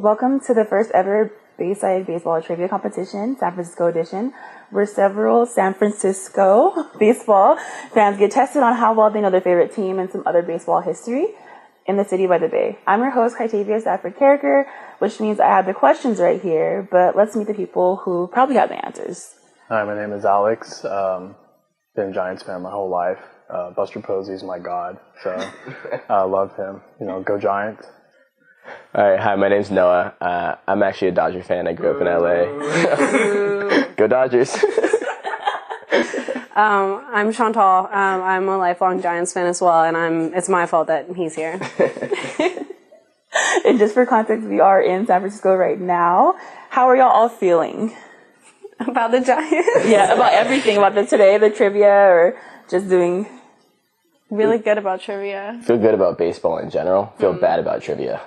Welcome to the first ever Bayside Baseball Trivia Competition, San Francisco edition, where several San Francisco baseball fans get tested on how well they know their favorite team and some other baseball history in the city by the bay. I'm your host, Kytavia Stafford Carricker, which means I have the questions right here, but let's meet the people who probably have the answers. Hi, my name is Alex. Been a Giants fan my whole life. Buster Posey's my god, so I love him. Go Giants. All right, hi, my name's Noah. I'm actually a Dodger fan. I grew up in LA. Go Dodgers. I'm Chantal. I'm a lifelong Giants fan as well, and it's my fault that he's here. And just for context, we are in San Francisco right now. How are y'all all feeling? About the Giants? Yeah, about everything, about the trivia, or just doing... Really good about trivia. Feel good about baseball in general. Feel bad about trivia.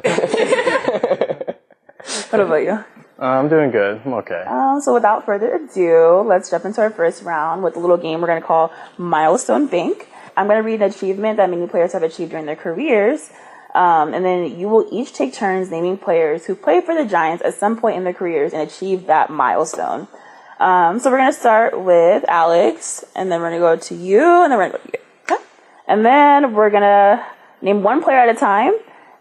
What about you? I'm doing good. I'm okay. So without further ado, let's jump into our first round with a little game we're going to call Milestone Bank. I'm going to read an achievement that many players have achieved during their careers. And then you will each take turns naming players who played for the Giants at some point in their careers and achieved that milestone. So we're going to start with Alex, and then we're going to go to you, and then we're going to go to you. And then we're going to name one player at a time.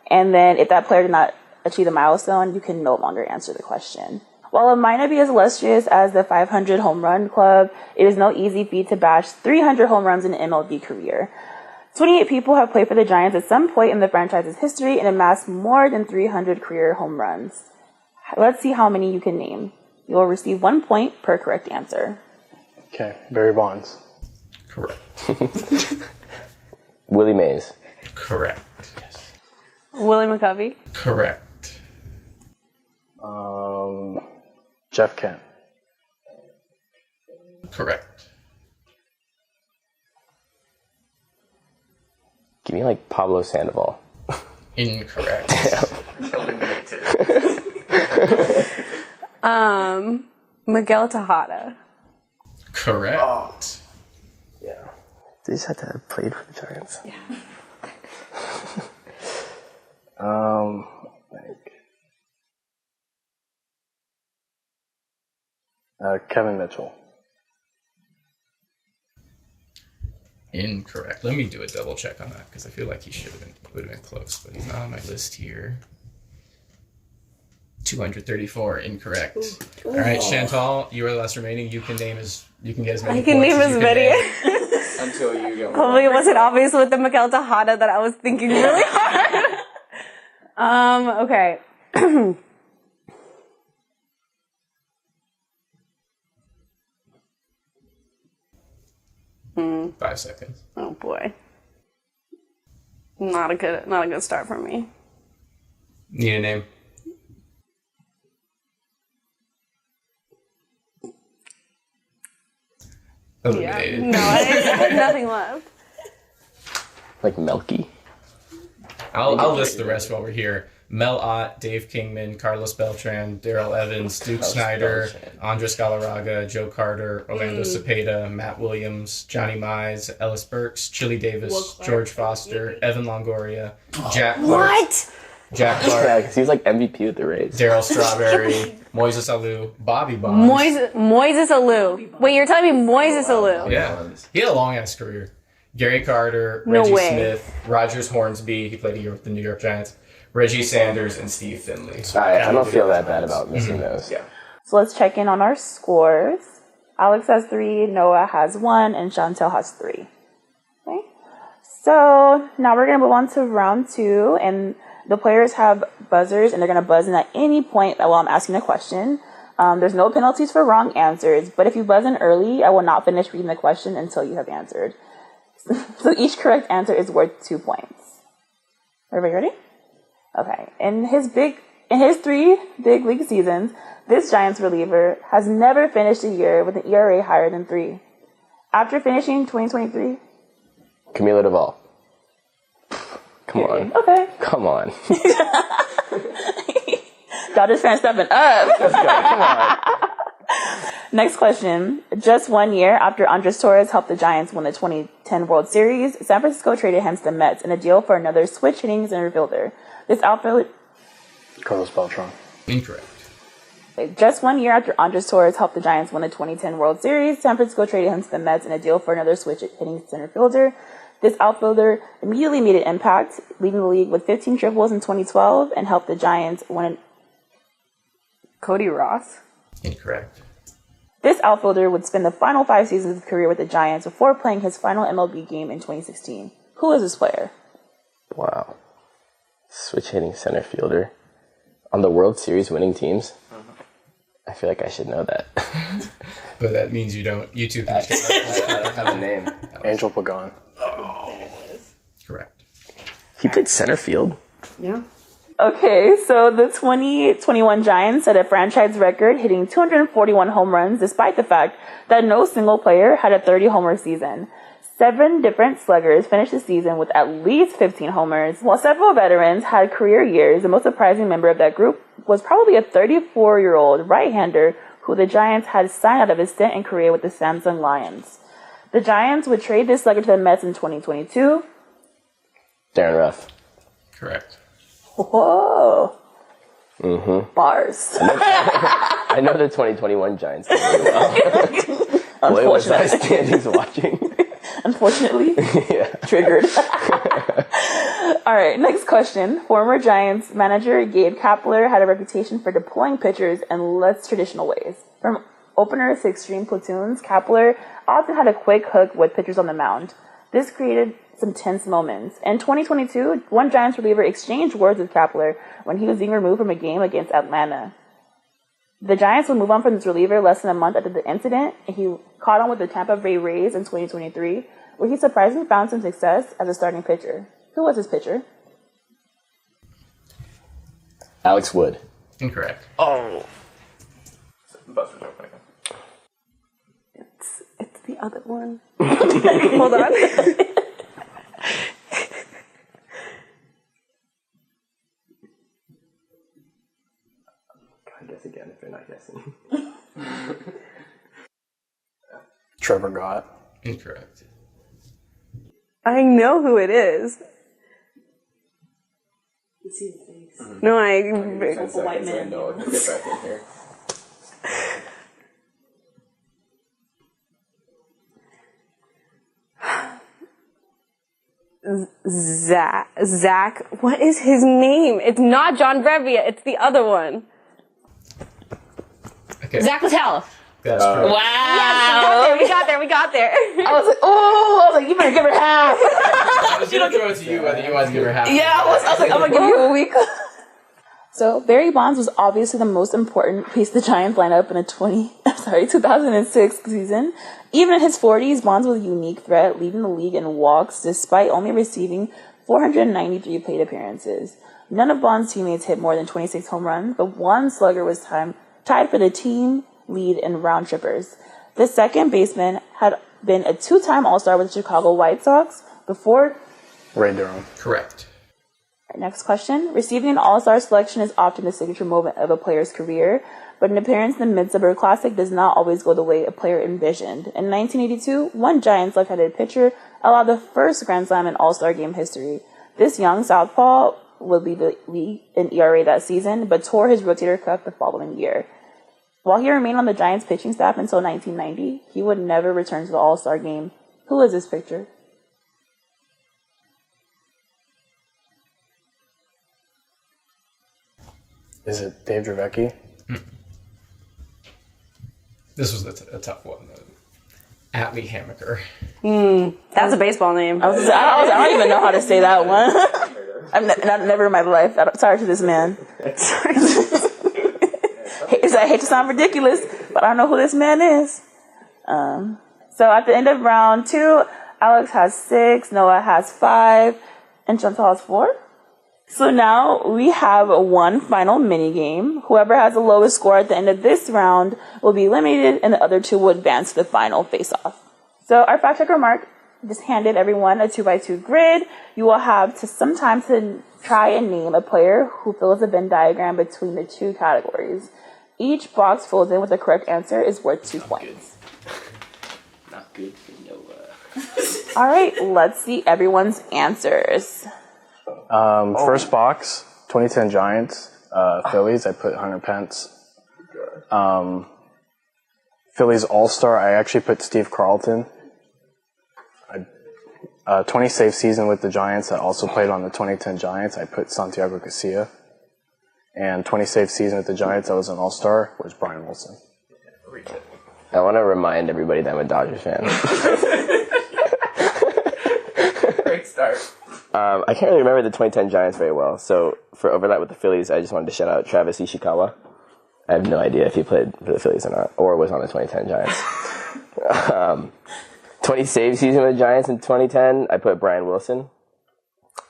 And then if that player did not achieve the milestone, you can no longer answer the question. While it might not be as illustrious as the 500 home run club, it is no easy feat to bash 300 home runs in an MLB career. 28 people have played for the Giants at some point in the franchise's history and amassed more than 300 career home runs. Let's see how many you can name. You will receive 1 point per correct answer. Okay, Barry Bonds. Correct. Willie Mays. Correct. Yes. Willie McCovey. Correct. Jeff Kent. Correct. Give me Pablo Sandoval. Incorrect. Miguel Tejada. Correct. Yeah. They just had to have played for the Giants. Yeah. Kevin Mitchell. Incorrect. Let me do a double check on that because I feel like he would have been close, but he's not on my list here. 234. Incorrect. All right, Chantal, you are the last remaining. You can get as many. I can name as many. Until you go. Hopefully it wasn't obvious with the Miguel Tejada that I was thinking really hard. Okay. 5 seconds. Oh boy. Not a good start for me. Need a name? Eliminated. Yeah. No, I had nothing left. Melky. I'll list the rest while we're here. Mel Ott, Dave Kingman, Carlos Beltran, Darrell Evans, Duke Snyder, Andres Galarraga, Joe Carter, Orlando Cepeda, Matt Williams, Johnny Mize, Ellis Burks, Chili Davis, George Foster, Evan Longoria, Jack Clark. What? Jack Clark. Yeah, because he was MVP with the Rays. Darryl Strawberry, Moises Alou, Bobby Bonds. Moises Alou. Wait, you're telling me Moises Alou? Yeah. He had a long-ass career. Gary Carter, No Reggie way. Smith, Rogers Hornsby, he played a year with the New York Giants, Reggie Sanders, and Steve Finley. I don't feel that bad about missing those. Yeah. So let's check in on our scores. Alex has 3, Noah has 1, and Chantel has 3. Okay. So now we're going to move on to round 2, and the players have buzzers, and they're going to buzz in at any point while I'm asking a question. There's no penalties for wrong answers, but if you buzz in early, I will not finish reading the question until you have answered. So each correct answer is worth 2 points. Everybody ready? Okay. In his 3 big league seasons, this Giants reliever has never finished a year with an ERA higher than 3. After finishing 2023... Camilo Duvall. Come on. Okay. Come on. Dodgers fans stepping up. Let's go. Come on. Next question. Just 1 year after Andres Torres helped the Giants win the 2010 World Series, San Francisco traded him to the Mets in a deal for another switch hitting center fielder. This outfielder Carlos Beltran. Incorrect. Just 1 year after Andres Torres helped the Giants win the 2010 World Series, San Francisco traded him to the Mets in a deal for another switch-hitting center fielder. This outfielder immediately made an impact, leading the league with 15 triples in 2012 and helped the Giants win. Cody Ross. Incorrect. This outfielder would spend the final 5 seasons of his career with the Giants before playing his final MLB game in 2016. Who is this player? Wow. Switch hitting center fielder on the World Series winning teams. I feel like I should know that. But that means you don't. You two can I don't have a name. Angel Pagan. Correct. He played center field. Yeah. Okay, so the 2021 Giants set a franchise record, hitting 241 home runs, despite the fact that no single player had a 30-homer season. 7 different sluggers finished the season with at least 15 homers, while several veterans had career years. The most surprising member of that group was probably a 34-year-old right-hander who the Giants had signed out of his stint in Korea with the Samsung Lions. The Giants would trade this slugger to the Mets in 2022. Darren Ruff. Correct. Whoa. Bars. I know the 2021 Giants team really well. Boy, was I standings watching. Unfortunately. Yeah. Triggered. All right, next question. Former Giants manager Gabe Kapler had a reputation for deploying pitchers in less traditional ways. From openers to extreme platoons, Kapler often had a quick hook with pitchers on the mound. This created some tense moments. In 2022, one Giants reliever exchanged words with Kapler when he was being removed from a game against Atlanta. The Giants would move on from this reliever less than a month after the incident, and he caught on with the Tampa Bay Rays in 2023, where he surprisingly found some success as a starting pitcher. Who was his pitcher? Alex Wood. Incorrect. Oh. It's the other one. Hold on. I guess again if they're not guessing. Trevor Gott. Incorrect. I know who it is. You see the face. No, I. White man. Get back in here. Zach. What is his name? It's not John Brevia. It's the other one. Okay. Zach Patel. That's correct. Wow. We got there. I was like, oh, I was like, you better give her half. I was going to throw it to you whether you wanted to give her half. Yeah, I was like, I'm going to give you a week. So, Barry Bonds was obviously the most important piece of the Giants lineup in the 2006 season. Even in his 40s, Bonds was a unique threat, leading the league in walks despite only receiving 493 plate appearances. None of Bonds' teammates hit more than 26 home runs, but one slugger was tied for the team lead in round trippers. The second baseman had been a 2-time All-Star with the Chicago White Sox before. Ray Durham. Correct. Next question. Receiving an All-Star selection is often the signature moment of a player's career, but an appearance in the Mid-Suburb Classic does not always go the way a player envisioned. In 1982, one Giants left-handed pitcher allowed the first Grand Slam in All-Star game history. This young southpaw would lead the league in ERA that season, but tore his rotator cuff the following year. While he remained on the Giants pitching staff until 1990, he would never return to the All-Star game. Who is this pitcher? Is it Dave Dravecky? This was a tough one. Atlee Hammaker. That's a baseball name. I don't even know how to say that one. I've never in my life. Sorry to this man. I hate to sound ridiculous, but I don't know who this man is. So at the end of round 2, Alex has 6, Noah has 5, and Chantal has 4. So now we have one final mini game. Whoever has the lowest score at the end of this round will be eliminated, and the other 2 will advance to the final face-off. So our fact checker Mark just handed everyone a 2x2 grid. You will have some time to try and name a player who fills a Venn diagram between the 2 categories. Each box filled in with the correct answer is worth 2 points. Not good for Noah. All right, let's see everyone's answers. First box, 2010 Giants, Phillies, I put Hunter Pence. Phillies All-Star, I actually put Steve Carlton. 20 save season with the Giants, I also played on the 2010 Giants, I put Santiago Casilla. And 20 save season with the Giants, I was an All-Star, was Brian Wilson. I want to remind everybody that I'm a Dodgers fan. Great start. I can't really remember the 2010 Giants very well, so for overlap with the Phillies, I just wanted to shout out Travis Ishikawa. I have no idea if he played for the Phillies or not, or was on the 2010 Giants. 20 save season with the Giants in 2010, I put Brian Wilson.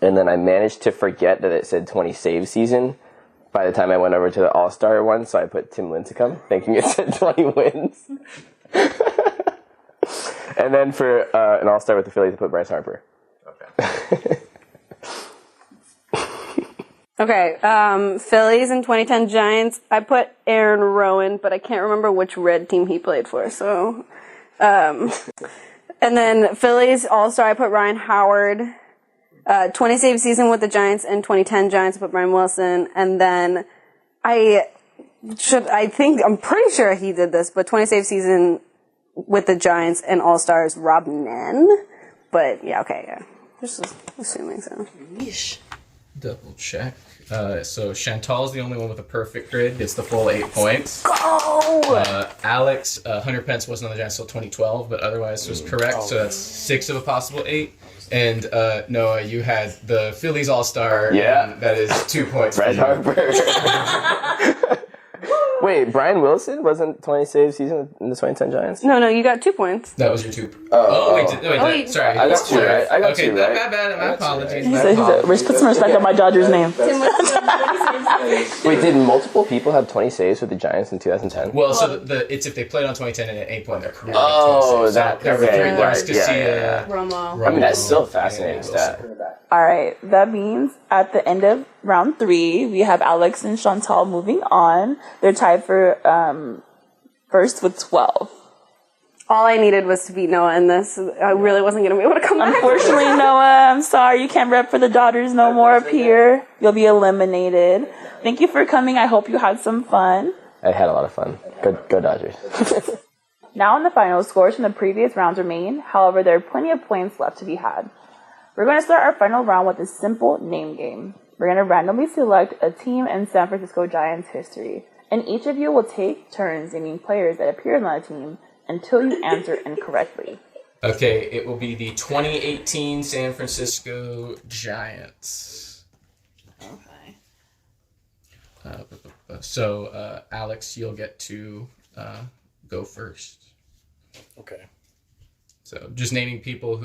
And then I managed to forget that it said 20 save season by the time I went over to the All-Star one, so I put Tim Lincecum, thinking it said 20 wins. And then for an All-Star with the Phillies, I put Bryce Harper. Okay. Okay, Phillies and 2010 Giants. I put Aaron Rowan, but I can't remember which red team he played for, so... and then Phillies All-Star, I put Ryan Howard. 20 save season with the Giants and 2010 Giants, I put Brian Wilson. And then I'm pretty sure he did this, but 20 save season with the Giants and All-Stars, Rob Nen. But yeah, okay, yeah. Just assuming so. Yeesh. Double check. So Chantal's the only one with a perfect grid. Gets the full 8 points. Go! Alex, Hunter Pence wasn't on the Giants until 2012, but otherwise was correct. So that's 6 of a possible 8. And Noah, you had the Phillies All-Star. Yeah. And that is 2 points. Bryce Harper. Wait, Brian Wilson wasn't 20 save season in the 2010 Giants? No, you got 2 points. That was your 2. Sorry. I got 2 right. I got okay, 2 right. My bad. My apologies. He said, put some respect on my Dodgers name. Wait, did multiple people have 20 saves with the Giants in 2010? Well, so it's if they played on 2010 and at 8 point, their career. Oh, that. There were 3. Okay, There was right. Casilla. Yeah. Romo. I mean, that's still a fascinating stat. All right, that means at the end of round 3, we have Alex and Chantal moving on. They're tied for first with 12. All I needed was to beat Noah in this. I really wasn't going to be able to come back. Unfortunately, Noah, I'm sorry. You can't rep for the Dodgers no more up here. You'll be eliminated. Thank you for coming. I hope you had some fun. I had a lot of fun. Go Dodgers. Now in the final, scores from the previous rounds remain. However, there are plenty of points left to be had. We're going to start our final round with a simple name game. We're going to randomly select a team in San Francisco Giants history, and each of you will take turns naming players that appeared on the team until you answer incorrectly. Okay, it will be the 2018 San Francisco Giants. Okay. So, Alex, you'll get to go first. Okay. So, just naming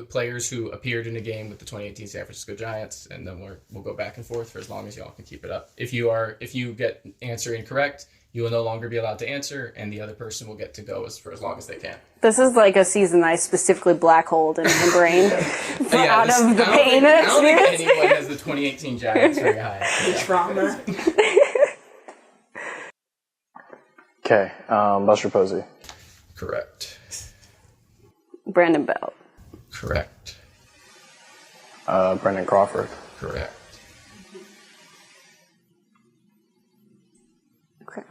players who appeared in a game with the 2018 San Francisco Giants, and then we'll go back and forth for as long as y'all can keep it up. If you get answer incorrect, you will no longer be allowed to answer, and the other person will get to go for as long as they can. This is like a season I specifically black holed in my brain out of the pain I don't think experience. anyone has the 2018 Giants very high. Trauma. Okay, Buster Posey. Correct. Brandon Belt. Correct. Brendan Crawford. Correct. Okay.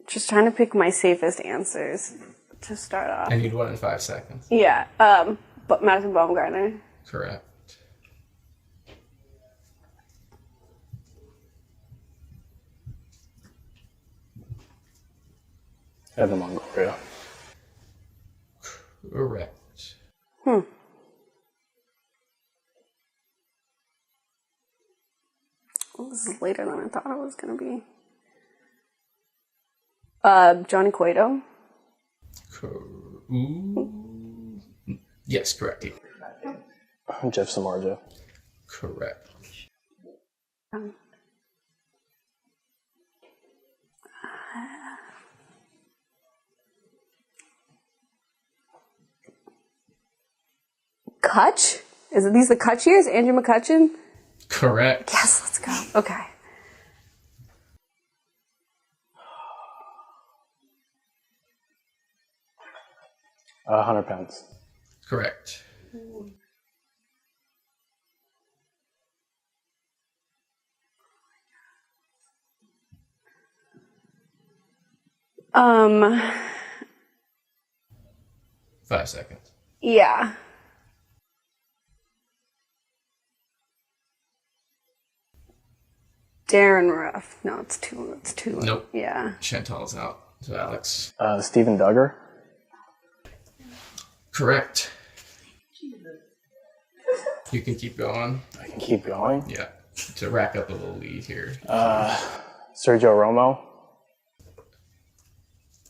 Just trying to pick my safest answers to start off. I need one in 5 seconds. Yeah, but Madison Bumgarner. Correct. Evan Longoria. Correct. Well, this is later than I thought it was going to be. Johnny Cueto. Yes, correct. Jeff Samardzija. Correct. Kutch? Is it these the Kutch years? Andrew McCutcheon? Correct. Yes, let's go. Okay. Hunter Pence. Correct. Um, 5 seconds. yeah. Darren Ruff. No, it's too. Nope. Yeah. Chantal's out. So Alex. Steven Duggar. Correct. You can keep going. I can keep going. Yeah. To rack up a little lead here. Sergio Romo.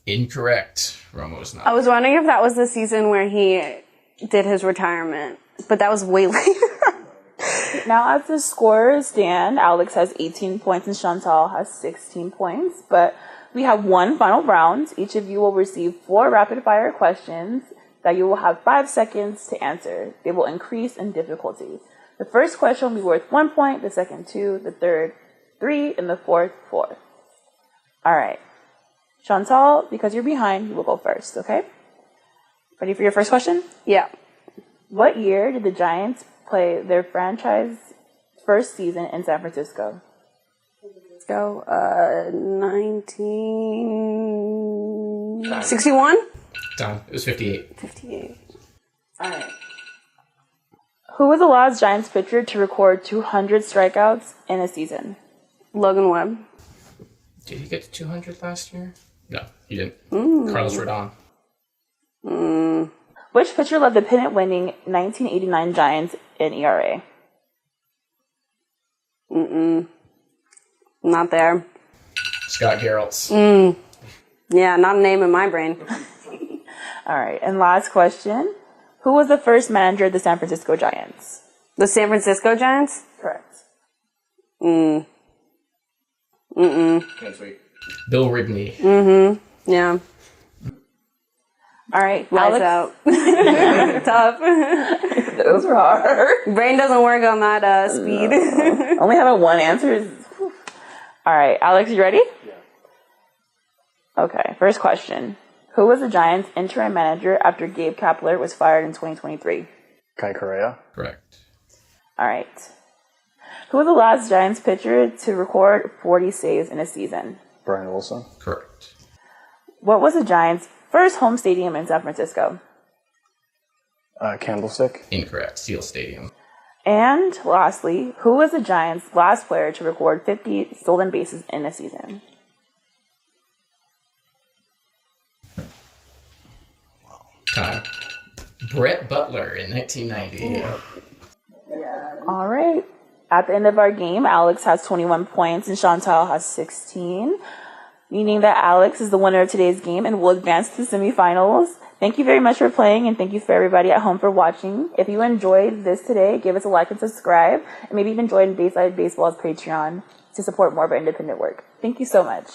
Incorrect. Romo's not. I was wondering if that was the season where he did his retirement, but that was way later. Now, as the scores stand, Alex has 18 points and Chantal has 16 points. But we have one final round. Each of you will receive 4 rapid-fire questions that you will have 5 seconds to answer. They will increase in difficulty. The first question will be worth 1 point, the second 2, the third 3, and the fourth 4. All right. Chantal, because you're behind, you will go first, okay? Ready for your first question? Yeah. What year did the Giants play their franchise first season in San Francisco? Let's go. 1961? Time. It was 58. 58. All right. Who was the last Giants pitcher to record 200 strikeouts in a season? Logan Webb. Did he get to 200 last year? No, he didn't. Carlos Rodon. Which pitcher led the pennant-winning 1989 Giants in ERA? Not there. Scott Geraltz. Yeah, not a name in my brain. All right. And last question. Who was the first manager of the San Francisco Giants? The San Francisco Giants? Correct. Bill Rigney. Yeah. All right. Lights Alex. out. Tough. Those were hard. Brain doesn't work on that speed. Only having one answer is... All right. Alex, you ready? Yeah. Okay. First question. Who was the Giants' interim manager after Gabe Kapler was fired in 2023? Kai Correa. Correct. All right. Who was the last Giants pitcher to record 40 saves in a season? Brian Wilson. Correct. What was the Giants' first home stadium in San Francisco? Candlestick. Incorrect. Seal Stadium. And lastly, who was the Giants' last player to record 50 stolen bases in a season? Time. Brett Butler in 1990. All right. At the end of our game, Alex has 21 points and Chantal has 16, meaning that Alex is the winner of today's game and will advance to the semifinals. Thank you very much for playing, and thank you for everybody at home for watching. If you enjoyed this today, give us a like and subscribe, and maybe even join Bayside Baseball's Patreon to support more of our independent work. Thank you so much.